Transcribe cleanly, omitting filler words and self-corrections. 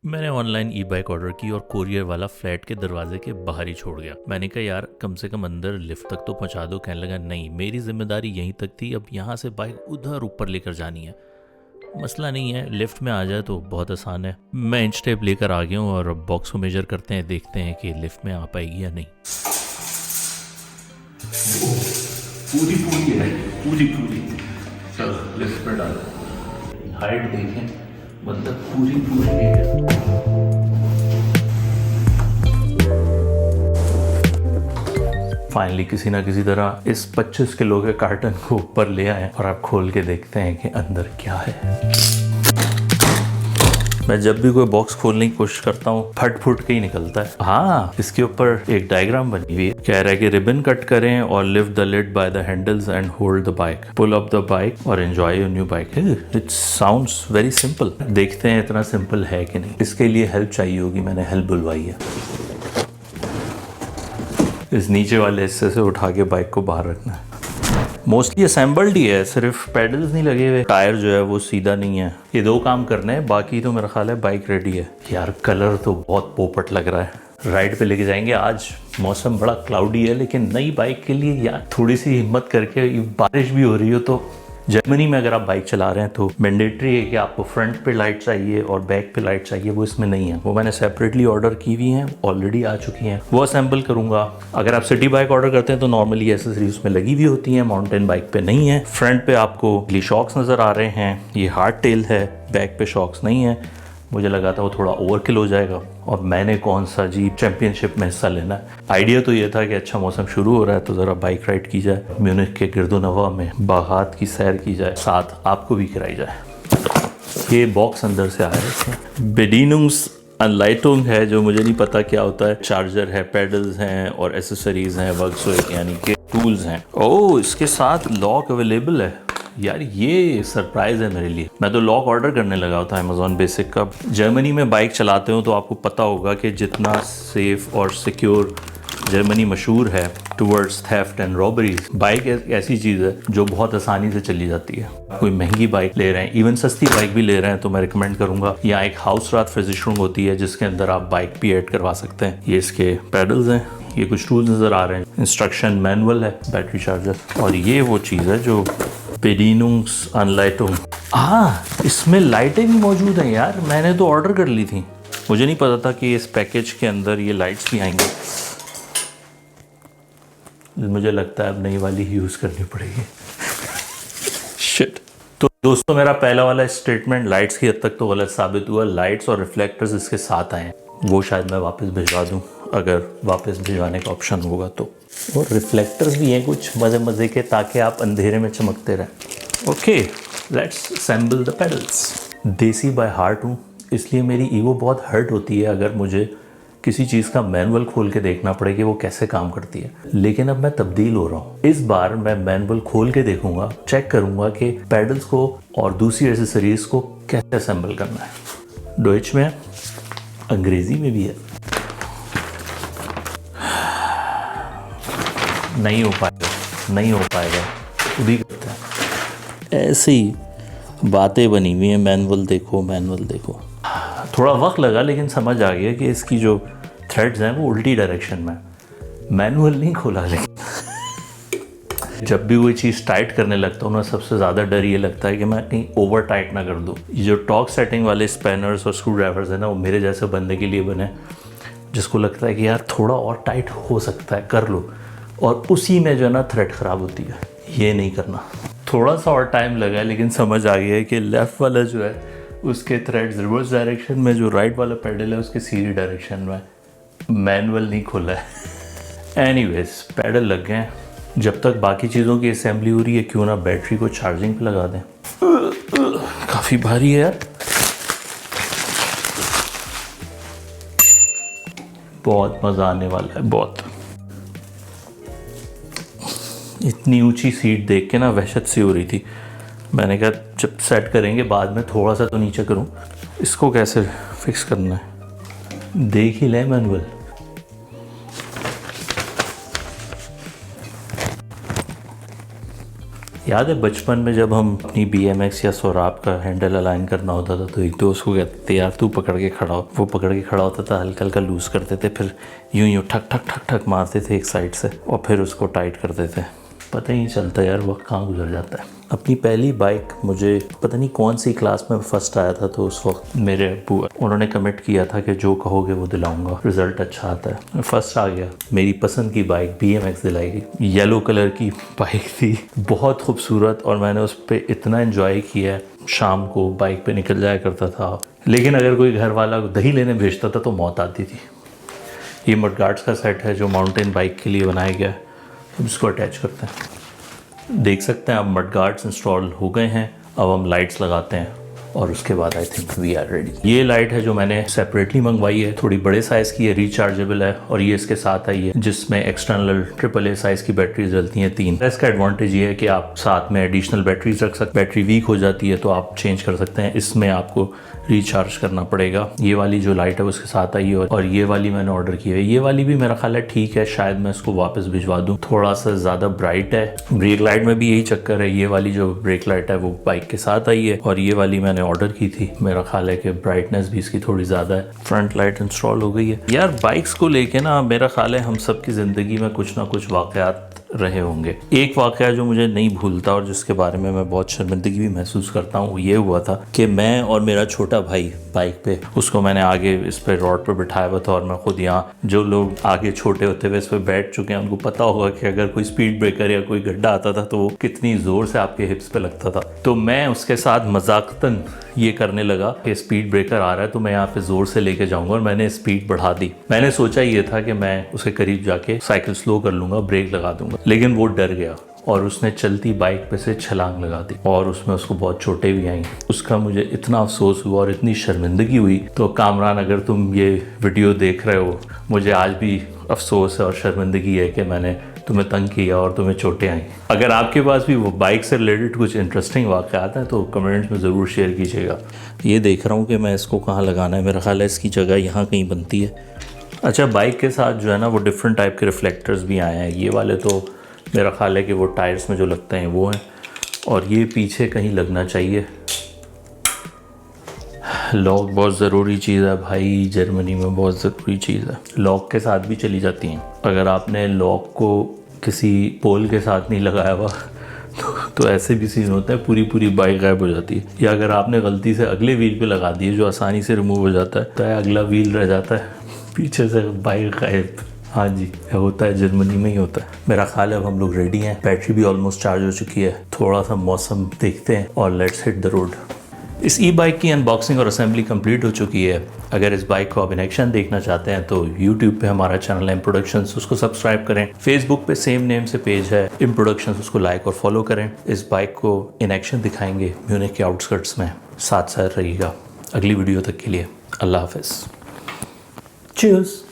मैंने ऑनलाइन ई bike order की और कोरियर वाला फ्लैट के दरवाजे के बाहर ही छोड़ गया। मैंने कहा यार कम से कम अंदर लिफ्ट तक तो पहुंचा दो। कहने लगा नहीं, मेरी जिम्मेदारी यहीं तक थी, अब यहाँ से बाइक उधर ऊपर लेकर जानी है। मसला नहीं है, लिफ्ट में आ जाए तो बहुत आसान है। मैं इंच टेप लेकर आ गया हूँ और बॉक्स को मेजर करते हैं, देखते हैं कि लिफ्ट में आ पाएगी या नहीं। पूरी पूरी है, पूरी पूरी। चलो लिफ्ट पर डालो। हाइट देखें, मतलब पूरी पूरी है। फाइनली किसी ना किसी तरह इस 25 किलो के कार्टन को ऊपर ले आए और आप खोल के देखते हैं कि अंदर क्या है। मैं जब भी कोई बॉक्स खोलने की कोशिश करता हूँ फट फुट के ही निकलता है। हाँ, इसके ऊपर एक डायग्राम बनी हुई है। कह रहा है कि रिबन कट करें और lift the lid by the handles and hold the bike, pull up the bike और enjoy your new bike. It sounds very simple. देखते हैं इतना सिंपल है कि नहीं। इसके लिए हेल्प चाहिए होगी, मैंने हेल्प बुलवाई है। इस नीचे वाले हिस्से से उठा के बाइक को बाहर रखना है। मोस्टली असेंबल्ड ही है, सिर्फ पेडल्स नहीं लगे हुए। टायर जो है वो सीधा नहीं है। ये दो काम करने हैं, बाकी तो मेरा ख्याल है बाइक रेडी है। यार कलर तो बहुत पोपट लग रहा है। राइड पे लेके जाएंगे। आज मौसम बड़ा क्लाउडी है, लेकिन नई बाइक के लिए यार थोड़ी सी हिम्मत करके, बारिश भी हो रही हो तो। जर्मनी में अगर आप बाइक चला रहे हैं तो मैंडेटरी है कि आपको फ्रंट पे लाइट चाहिए और बैक पे लाइट चाहिए। वो इसमें नहीं है। वो मैंने सेपरेटली ऑर्डर की हुई हैं, ऑलरेडी आ चुकी हैं। वो असेंबल करूंगा। अगर आप सिटी बाइक ऑर्डर करते हैं तो नॉर्मली एसेसरीज उसमें लगी हुई होती हैं, माउंटेन बाइक पे नहीं है। फ्रंट पे आपको ग्ली शॉक्स नज़र आ रहे हैं, ये हार्ड टेल है। बैक पे शॉक्स नहीं है। मुझे लगा था वो थोड़ा ओवरकिल हो जाएगा और मैंने कौन सा जी चैंपियनशिप में हिस्सा लेना है। आइडिया तो ये था कि अच्छा मौसम शुरू हो रहा है तो ज़रा बाइक राइड की जाए, म्यूनिख के गिरदोनवा में बागात की सैर की जाए, साथ आपको भी कराई जाए। ये बॉक्स अंदर से आया है। बेडीनुंग्स अनलाइटुंग है, जो मुझे नहीं पता क्या होता है। चार्जर है, पेडल्स हैं और एसेसरीज हैं, वर्कस्वेक यानी कि टूल्स हैं। ओह, इसके साथ लॉक अवेलेबल है। यार ये सरप्राइज है मेरे लिए। मैं तो लॉक ऑर्डर करने लगा था अमेजॉन बेसिक का। जर्मनी में बाइक चलाते हो तो आपको पता होगा कि जितना सेफ और सिक्योर जर्मनी मशहूर है towards theft and robberies, bike एक ऐसी चीज़ है जो बहुत आसानी से चली जाती है। कोई महंगी बाइक ले रहे हैं, इवन सस्ती बाइक भी ले रहे हैं, तो मैं रिकमेंड करूंगा यहाँ एक हाउस रात फिजिशनिंग होती है जिसके अंदर आप बाइक भी ऐड करवा सकते हैं। ये इसके पेडल्स हैं, ये कुछ टूल्स नज़र आ रहे हैं, इंस्ट्रक्शन मैनुअल है, बैटरी चार्जर, और ये वो चीज़ है जो बेडीनुंग्स अनलाइटुंग। हाँ, इसमें लाइटें भी मौजूद हैं यार। मैंने तो ऑर्डर कर ली थी, मुझे नहीं पता था कि इस पैकेज के अंदर ये लाइट्स भी आएंगे। मुझे लगता है अब नई वाली ही यूज़ करनी पड़ेगी। शिट। तो दोस्तों, मेरा पहला वाला स्टेटमेंट लाइट्स की हद तक तो गलत साबित हुआ। लाइट्स और रिफ्लेक्टर्स इसके साथ आए हैं, वो शायद मैं वापस भिजवा दूं अगर वापस भिजवाने का ऑप्शन होगा तो। और रिफ्लेक्टर्स भी हैं कुछ मज़े मज़े के, ताकि आप अंधेरे में चमकते रहें। Okay, let's assemble the pedals. देसी बाय हार्ट हूँ, इसलिए मेरी ईगो बहुत हर्ट होती है अगर मुझे किसी चीज़ का मैनुअल खोल के देखना पड़े कि वो कैसे काम करती है। लेकिन अब मैं तब्दील हो रहा हूँ। इस बार मैं मैनुअल खोल के देखूंगा, चेक करूंगा कि पेडल्स को और दूसरी एसेसरीज को कैसे असेंबल करना है। डॉइच में, अंग्रेजी में भी है। नहीं हो पाएगा, नहीं हो पाएगा, खुद ही करते हैं। ऐसे ही बातें बनी हुई हैं, मैनुअल देखो, मैनुअल देखो। थोड़ा वक्त लगा लेकिन समझ आ गया कि इसकी जो थ्रेड्स हैं वो उल्टी डायरेक्शन में। मैनुअल नहीं खोला, लेकिन जब भी कोई चीज़ टाइट करने लगता हूँ ना, सबसे ज़्यादा डर ये लगता है कि मैं कहीं ओवर टाइट ना कर दूँ। ये जो टॉर्क सेटिंग वाले स्पैनर्स और स्क्रू ड्राइवर्स हैं ना, वो मेरे जैसे बंदे के लिए बने जिसको लगता है कि यार थोड़ा और टाइट हो सकता है, कर लो, और उसी में जो है ना थ्रेड ख़राब होती है। ये नहीं करना। थोड़ा सा और टाइम लगा, लेकिन समझ आ गया है कि लेफ़्ट वाला जो है उसके थ्रेड्स रिवर्स डायरेक्शन में, जो राइट वाला पेडल है उसके सीधी डायरेक्शन में। मैनुअल नहीं खोला है। एनीवेज, पेडल लग गए हैं। जब तक बाकी चीज़ों की असेंबली हो रही है, क्यों ना बैटरी को चार्जिंग पे लगा दें। काफ़ी भारी है यार, बहुत मज़ा आने वाला है, बहुत। इतनी ऊंची सीट देख के ना वहशत सी हो रही थी। मैंने कहा जब सेट करेंगे बाद में थोड़ा सा तो नीचे करूं। इसको कैसे फिक्स करना है देख ही ले मैनुअल। याद है बचपन में जब हम अपनी BMX या सोराब का हैंडल अलाइन करना होता था तो एक दोस्त को कहते थे यार तू पकड़ के खड़ा हो। वो पकड़ के खड़ा होता था, हल्का हल्का लूज़ करते थे, फिर यूं ठक ठक ठक ठक मारते थे एक साइड से और फिर उसको टाइट करते थे। पता ही नहीं चलता यार वक्त कहाँ गुजर जाता है। अपनी पहली बाइक मुझे पता नहीं कौन सी क्लास में फर्स्ट आया था, तो उस वक्त मेरे अब्बू उन्होंने कमिट किया था कि जो कहोगे वो दिलाऊंगा, रिज़ल्ट अच्छा आता है। फर्स्ट आ गया, मेरी पसंद की बाइक BMX दिलाई गई। येलो कलर की बाइक थी, बहुत खूबसूरत, और मैंने उस पर इतना एंजॉय किया। शाम को बाइक पे निकल जाया करता था, लेकिन अगर कोई घर वाला दही लेने भेजता था तो मौत आती थी। ये मडगार्ड्स का सेट है जो माउंटेन बाइक के लिए बनाया गया है। अब इसको अटैच करते हैं। देख सकते हैं अब मडगार्ड्स इंस्टॉल हो गए हैं। अब हम लाइट्स लगाते हैं और उसके बाद I think we are ready. ये लाइट है जो मैंने सेपरेटली मंगवाई है, थोड़ी बड़े साइज़ की है, रिचार्जेबल है, और ये इसके साथ आई है जिसमें एक्सटर्नल AAA साइज़ की बैटरीज डलती हैं 3। इसका एडवांटेज ये है कि आप साथ में एडिशनल बैटरीज रख सकते। बैटरी वीक हो जाती है तो आप चेंज कर सकते हैं। इसमें आपको रिचार्ज करना पड़ेगा। ये वाली जो लाइट है उसके साथ आई है, और ये वाली मैंने ऑर्डर की है। ये वाली भी मेरा ख्याल है ठीक है, शायद मैं इसको वापस भिजवा दूँ, थोड़ा सा ज़्यादा ब्राइट है। ब्रेक लाइट में भी यही चक्कर है, ये वाली जो ब्रेक लाइट है वो बाइक के साथ आई है, और ये वाली मैंने ऑर्डर की थी। मेरा ख्याल है कि ब्राइटनेस भी इसकी थोड़ी ज़्यादा है। फ्रंट लाइट इंस्टॉल हो गई है। यार बाइक्स को लेके ना मेरा ख्याल है हम सब की ज़िंदगी में कुछ ना कुछ वाक़यात रहे होंगे। एक वाक़या जो मुझे नहीं भूलता और जिसके बारे में मैं बहुत शर्मिंदगी भी महसूस करता हूँ, ये हुआ था कि मैं और मेरा छोटा भाई बाइक पे, उसको मैंने आगे इस पे रोड पे बिठाया हुआ था, और मैं खुद यहाँ, जो लोग आगे छोटे होते हुए इस पे बैठ चुके हैं उनको पता होगा कि अगर कोई स्पीड ब्रेकर या कोई गड्ढा आता था तो वो कितनी ज़ोर से आपके हिप्स पे लगता था। तो मैं उसके साथ मजाकतन ये करने लगा कि स्पीड ब्रेकर आ रहा है तो मैं यहाँ पे ज़ोर से लेके जाऊँगा, और मैंने स्पीड बढ़ा दी। मैंने सोचा ये था कि मैं उसके करीब जाके साइकिल स्लो कर लूँगा, ब्रेक लगा दूँगा, लेकिन वो डर गया और उसने चलती बाइक पे से छलांग लगा दी, और उसमें उसको बहुत चोटें भी आई। उसका मुझे इतना अफसोस हुआ और इतनी शर्मिंदगी हुई। तो कामरान, अगर तुम ये वीडियो देख रहे हो, मुझे आज भी अफसोस है और शर्मिंदगी है कि मैंने तुम्हें तंग किया और तुम्हें चोटें आई। अगर आपके पास भी वो बाइक से रिलेटेड कुछ इंटरेस्टिंग वाक़यात हैं तो कमेंट्स में ज़रूर शेयर कीजिएगा। ये देख रहा हूँ कि मैं इसको कहाँ लगाना है। मेरा ख्याल है इसकी जगह यहाँ कहीं बनती है। अच्छा, बाइक के साथ जो है ना वो डिफरेंट टाइप के रिफ्लेक्टर्स भी आए हैं। ये वाले तो मेरा ख्याल है कि वो टायर्स में जो लगते हैं वो हैं, और ये पीछे कहीं लगना चाहिए। लॉक बहुत ज़रूरी चीज़ है भाई, जर्मनी में बहुत ज़रूरी चीज़ है। लॉक के साथ भी चली जाती हैं। अगर आपने लॉक को किसी पोल के साथ नहीं लगाया हुआ तो ऐसे भी सीन होता है, पूरी बाइक गायब हो जाती है। या अगर आपने गलती से अगले व्हील पे लगा दी है जो आसानी से रिमूव हो जाता है, तो अगला व्हील रह जाता है, पीछे से बाइक गायब। हाँ जी, होता है, जर्मनी में ही होता है। मेरा ख्याल है अब हम लोग रेडी हैं। बैटरी भी ऑलमोस्ट चार्ज हो चुकी है। थोड़ा सा मौसम देखते हैं और लेट्स हिट द रोड। इस ई बाइक की अनबॉक्सिंग और असेंबली कंप्लीट हो चुकी है। अगर इस बाइक को आप इन एक्शन देखना चाहते हैं तो YouTube पे हमारा चैनल M Productions, उसको सब्सक्राइब करें। Facebook पे सेम नेम से पेज है M Productions, उसको लाइक और फॉलो करें। इस बाइक को इन एक्शन दिखाएंगे म्यूनिख के आउटस्कर्ट्स में। साथ साथ रहिएगा। अगली वीडियो तक के लिए अल्लाह हाफिज़। चीयर्स।